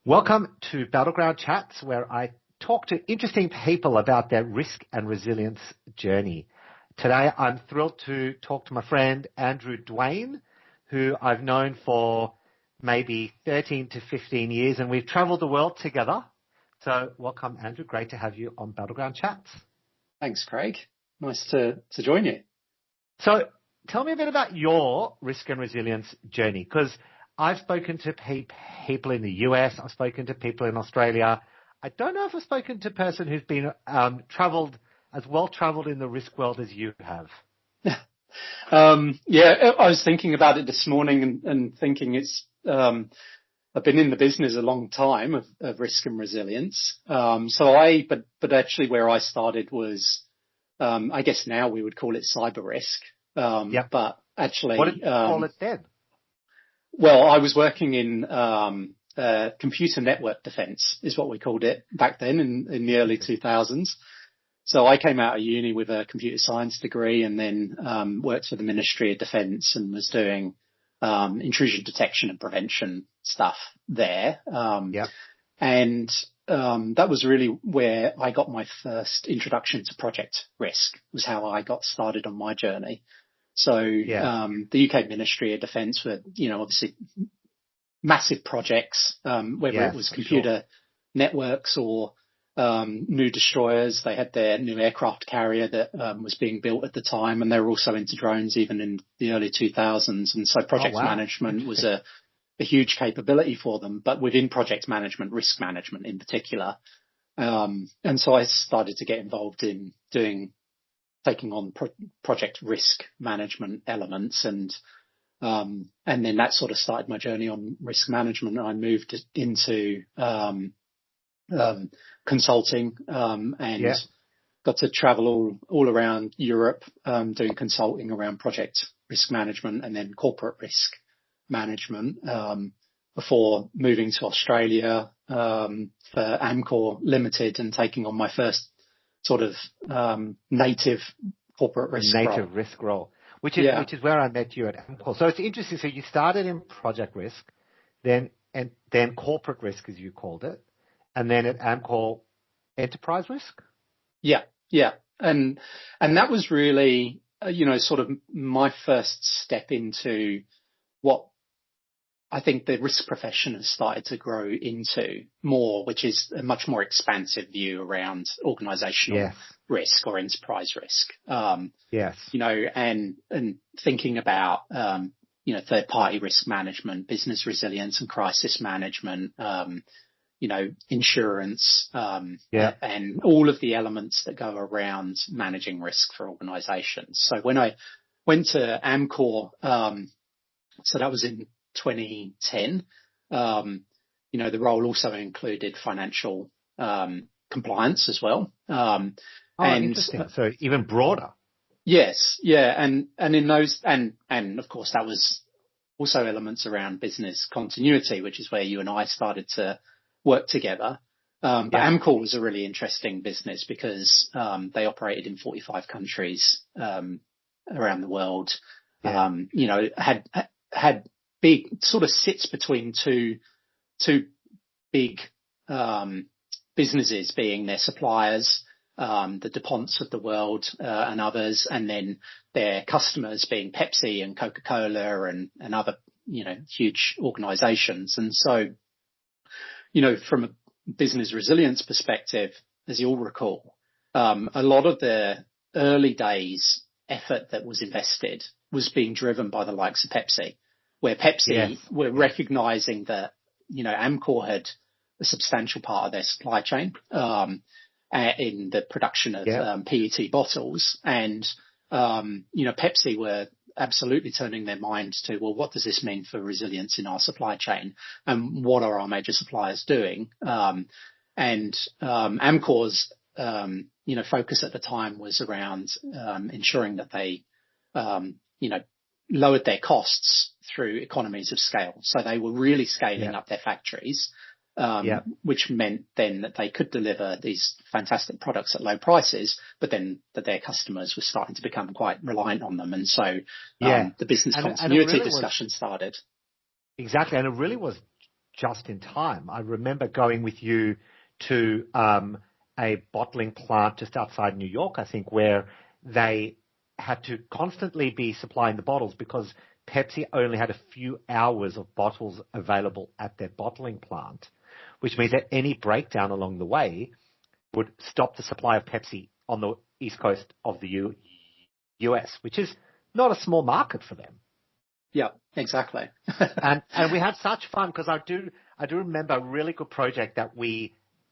Welcome to Battleground Chats, where I talk to interesting people about their risk and resilience journey. Today, I'm thrilled to talk to my friend Andrew Duane, who I've known for maybe 13 to 15 years, and we've traveled the world together. So welcome, Andrew. Great to have you on Battleground Chats. Thanks, Craig. Nice to join you. So tell me a bit about your risk and resilience journey, because I've spoken to people in the US. I've spoken to people in Australia. I don't know if I've spoken to a person who's been as well-traveled in the risk world as you have. I was thinking about it this morning and thinking I've been in the business a long time of risk and resilience. But actually where I started was, I guess now we would call it cyber risk. But actually, what did you call it then? Well, I was working in computer network defense is what we called it back then in the early 2000s. So I came out of uni with a computer science degree and then worked for the Ministry of Defence and was doing intrusion detection and prevention stuff there. And that was really where I got my first introduction to project risk, was how I got started on my journey. So the UK Ministry of Defence were, obviously massive projects, whether it was computer networks or new destroyers. They had their new aircraft carrier that was being built at the time, and they were also into drones even in the early 2000s. And so project management was a huge capability for them, but within project management, risk management in particular. And so I started to get involved in taking on project risk management elements, and then that sort of started my journey on risk management. I moved into consulting and got to travel all around Europe doing consulting around project risk management and then corporate risk management before moving to Australia for Amcor Limited and taking on my first sort of native corporate risk role, which is where I met you at Amcor. So it's interesting. So you started in project risk, then corporate risk, as you called it, and then at Amcor, enterprise risk. Yeah. And that was really sort of my first step into what I think the risk profession has started to grow into more, which is a much more expansive view around organizational risk or enterprise risk. And thinking about, third party risk management, business resilience and crisis management, insurance, and all of the elements that go around managing risk for organizations. So when I went to Amcor, so that was in 2010, the role also included financial compliance as well. Interesting. So even broader. Yes, and in those, and of course that was also elements around business continuity, which is where you and I started to work together. But Amcor was a really interesting business because they operated in 45 countries around the world. Had big, sort of sits between two big businesses, being their suppliers, the DuPonts of the world and others, and then their customers being Pepsi and Coca-Cola and other huge organizations. And so from a business resilience perspective, as you'll recall, a lot of the early days effort that was invested was being driven by the likes of Pepsi, where Pepsi were recognizing that, Amcor had a substantial part of their supply chain in the production of PET bottles. And, Pepsi were absolutely turning their minds to, well, what does this mean for resilience in our supply chain? And what are our major suppliers doing? And Amcor's, focus at the time was around ensuring that they, lowered their costs through economies of scale. So they were really scaling up their factories, which meant then that they could deliver these fantastic products at low prices, but then that their customers were starting to become quite reliant on them. And so the business continuity discussion started. Exactly. And it really was just in time. I remember going with you to a bottling plant just outside New York, I think, where they had to constantly be supplying the bottles because Pepsi only had a few hours of bottles available at their bottling plant, which means that any breakdown along the way would stop the supply of Pepsi on the east coast of the US, which is not a small market for them. Yeah, exactly. and we had such fun because I do remember a really good project that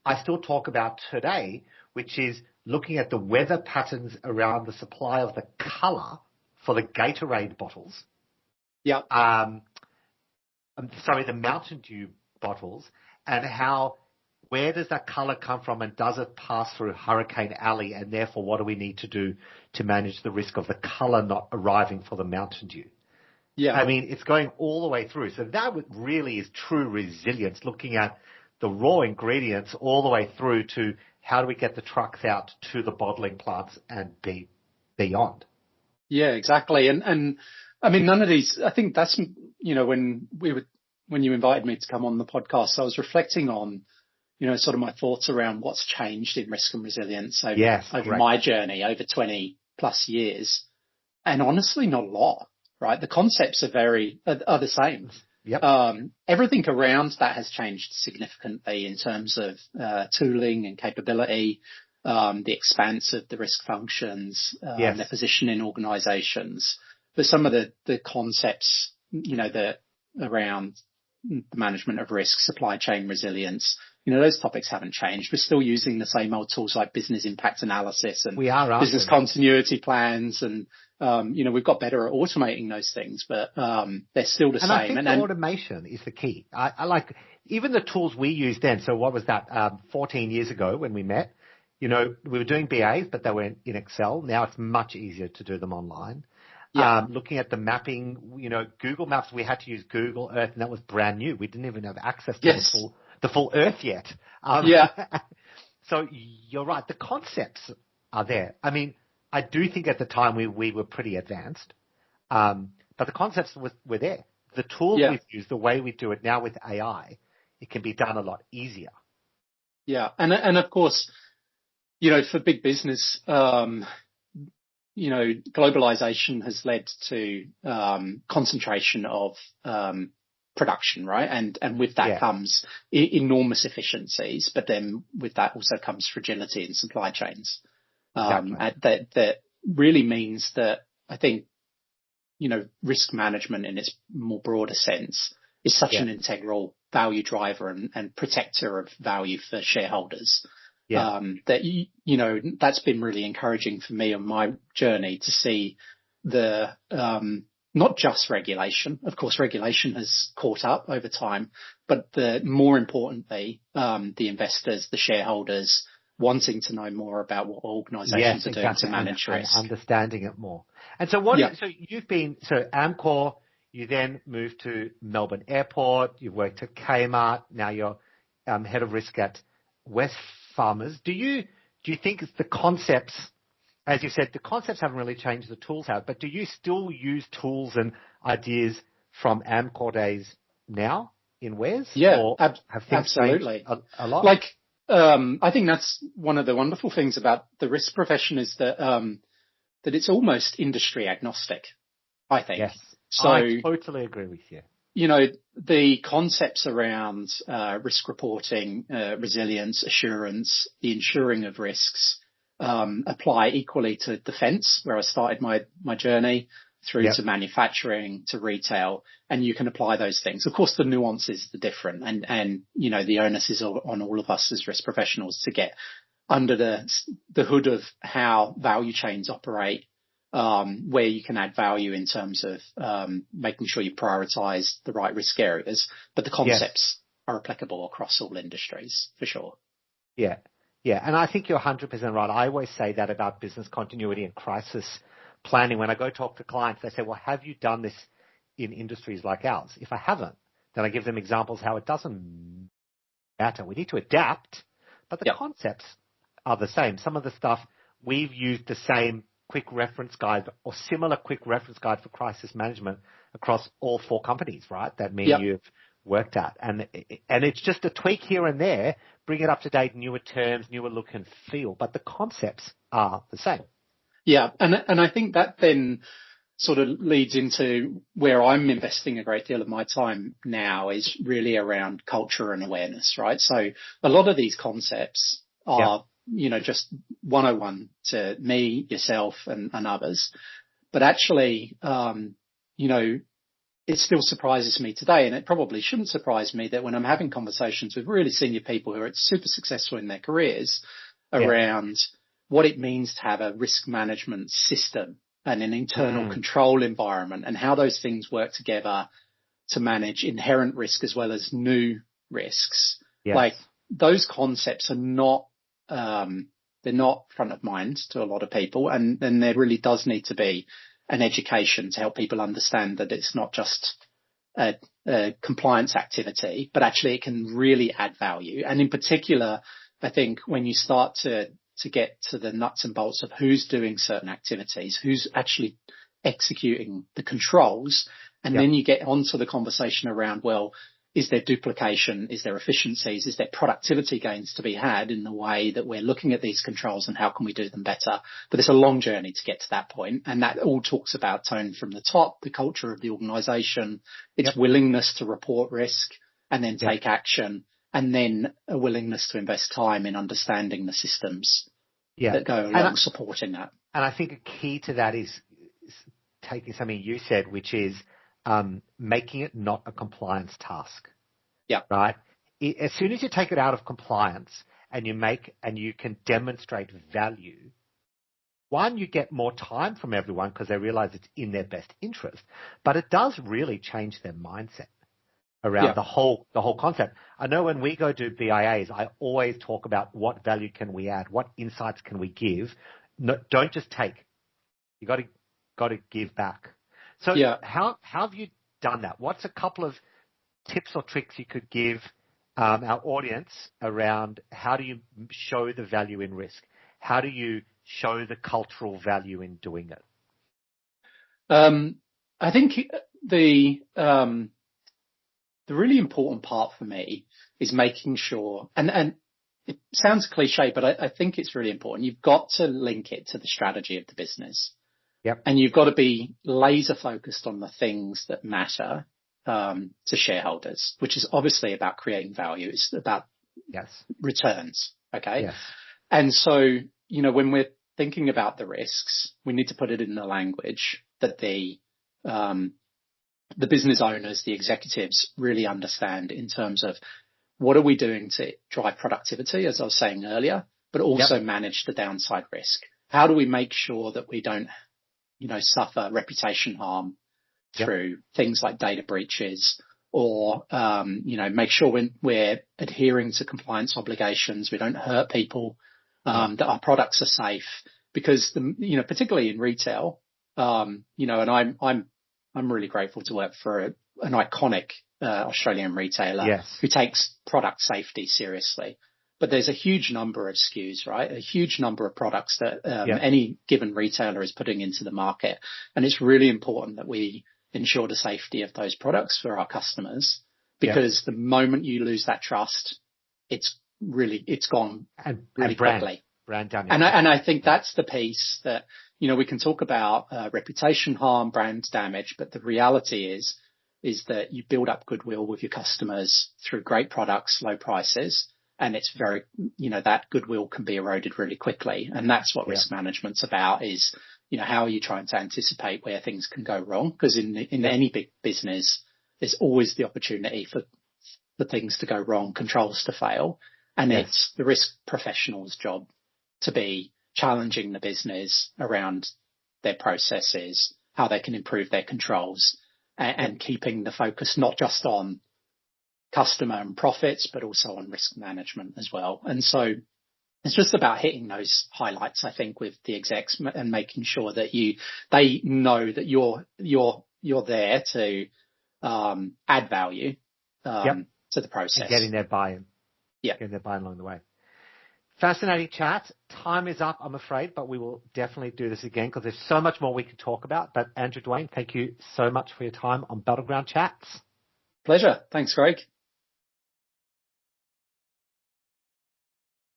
I still talk about today, which is looking at the weather patterns around the supply of the color for the Gatorade bottles. Yeah. The Mountain Dew bottles, and where does that color come from, and does it pass through Hurricane Alley, and therefore what do we need to do to manage the risk of the color not arriving for the Mountain Dew? Yeah. I mean, it's going all the way through. So that really is true resilience, looking at the raw ingredients all the way through to how do we get the trucks out to the bottling plants and beyond. Yeah, exactly. And I mean, none of these, I think that's, when you invited me to come on the podcast, I was reflecting on, sort of my thoughts around what's changed in risk and resilience over my journey over 20 plus years. And honestly, not a lot, right? The concepts are the same. Yep. Everything around that has changed significantly in terms of tooling and capability, the expanse of the risk functions, and their position in organizations. But some of the concepts, that around the management of risk, supply chain resilience, those topics haven't changed. We're still using the same old tools like business impact analysis and business continuity plans. And, we've got better at automating those things, but they're still the same. I think the automation is the key. I like even the tools we used then. So what was that, 14 years ago when we met? We were doing BAs, but they were in Excel. Now it's much easier to do them online. Yeah. Looking at the mapping, Google Maps, we had to use Google Earth, and that was brand new. We didn't even have access to the full Earth yet. So you're right. The concepts are there. I mean, I do think at the time we were pretty advanced, but the concepts were there. The tools we've used, the way we do it now with AI, it can be done a lot easier. Yeah, and of course, for big business, globalization has led to concentration of production, right? And with that comes enormous efficiencies, but then with that also comes fragility in supply chains. That really means that I think, risk management in its more broader sense is such an integral value driver and protector of value for shareholders. That that's been really encouraging for me on my journey to see the not just regulation. Of course, regulation has caught up over time, but more importantly, the investors, the shareholders, wanting to know more about what organisations are doing to manage risk, and understanding it more. And so, Amcor. You then moved to Melbourne Airport. You've worked at Kmart. Now you're head of risk at Wesfarmers. Do you think it's the concepts, as you said, the concepts haven't really changed, the tools have, but do you still use tools and ideas from Amcor days now in Wes? Yeah, or have things absolutely changed a lot? I think that's one of the wonderful things about the risk profession is that it's almost industry agnostic, I think. Yes, so I totally agree with you. The concepts around risk reporting, resilience, assurance, the ensuring of risks apply equally to defence, where I started my journey, through to manufacturing, to retail, and you can apply those things. Of course, the nuances are different, and the onus is on all of us as risk professionals to get under the hood of how value chains operate, where you can add value in terms of making sure you prioritise the right risk areas, but the concepts are applicable across all industries for sure. Yeah, and I think you're 100% right. I always say that about business continuity and crisis planning. When I go talk to clients, they say, well, have you done this in industries like ours? If I haven't, then I give them examples how it doesn't matter. We need to adapt, but the concepts are the same. Some of the stuff we've used the same quick reference guide or similar quick reference guide for crisis management across all 4 companies, right? That me and you have worked at. And it's just a tweak here and there, bring it up to date, newer terms, newer look and feel, but the concepts are the same. Yeah. And I think that then sort of leads into where I'm investing a great deal of my time now is really around culture and awareness, right? So a lot of these concepts are, just 101 to me, yourself and others. But actually, it still surprises me today, and it probably shouldn't surprise me that when I'm having conversations with really senior people who are super successful in their careers around what it means to have a risk management system and an internal control environment and how those things work together to manage inherent risk as well as new risks. Yes. Like those concepts are not, they're not front of mind to a lot of people. And then there really does need to be an education to help people understand that it's not just a compliance activity, but actually it can really add value. And in particular, I think when you start to get to the nuts and bolts of who's doing certain activities, who's actually executing the controls, and then you get onto the conversation around, well, is there duplication? Is there efficiencies? Is there productivity gains to be had in the way that we're looking at these controls and how can we do them better? But it's a long journey to get to that point. And that all talks about tone from the top, the culture of the organization, its willingness to report risk and then take action, and then a willingness to invest time in understanding the systems that go along supporting that. And I think a key to that is taking something you said, which is making it not a compliance task. Yeah. Right? As soon as you take it out of compliance and you can demonstrate value, one, you get more time from everyone because they realize it's in their best interest, but it does really change their mindset around the whole concept. I know when we go to BIAs, I always talk about what value can we add, what insights can we give. No, don't just take. You got to give back. So how have you done that? What's a couple of tips or tricks you could give our audience around how do you show the value in risk? How do you show the cultural value in doing it? I think the really important part for me is making sure, and it sounds cliche, but I think it's really important. You've got to link it to the strategy of the business. Yep. And you've got to be laser focused on the things that matter to shareholders, which is obviously about creating value. It's about returns. Okay. Yes. And so, when we're thinking about the risks, we need to put it in the language that the business owners, the executives really understand in terms of what are we doing to drive productivity, as I was saying earlier, but also manage the downside risk. How do we make sure that we don't suffer reputation harm through things like data breaches or, make sure we're adhering to compliance obligations. We don't hurt people, that our products are safe because particularly in retail, and I'm really grateful to work for an iconic, Australian retailer who takes product safety seriously. But there's a huge number of SKUs, right? A huge number of products that any given retailer is putting into the market. And it's really important that we ensure the safety of those products for our customers because the moment you lose that trust, it's gone really quickly. Brand damage. And I think that's the piece that, we can talk about reputation harm, brand damage, but the reality is that you build up goodwill with your customers through great products, low prices. And it's very, that goodwill can be eroded really quickly. And that's what risk management's about is, how are you trying to anticipate where things can go wrong? Because in any big business, there's always the opportunity for things to go wrong, controls to fail. And it's the risk professional's job to be challenging the business around their processes, how they can improve their controls and keeping the focus not just on customer and profits, but also on risk management as well. And so it's just about hitting those highlights, I think, with the execs and making sure that they know that you're there to add value to the process. And getting their buy-in. Yeah. Getting their buy-in along the way. Fascinating chat. Time is up, I'm afraid, but we will definitely do this again because there's so much more we could talk about. But Andrew, Duane, thank you so much for your time on Battleground Chats. Pleasure. Thanks, Greg.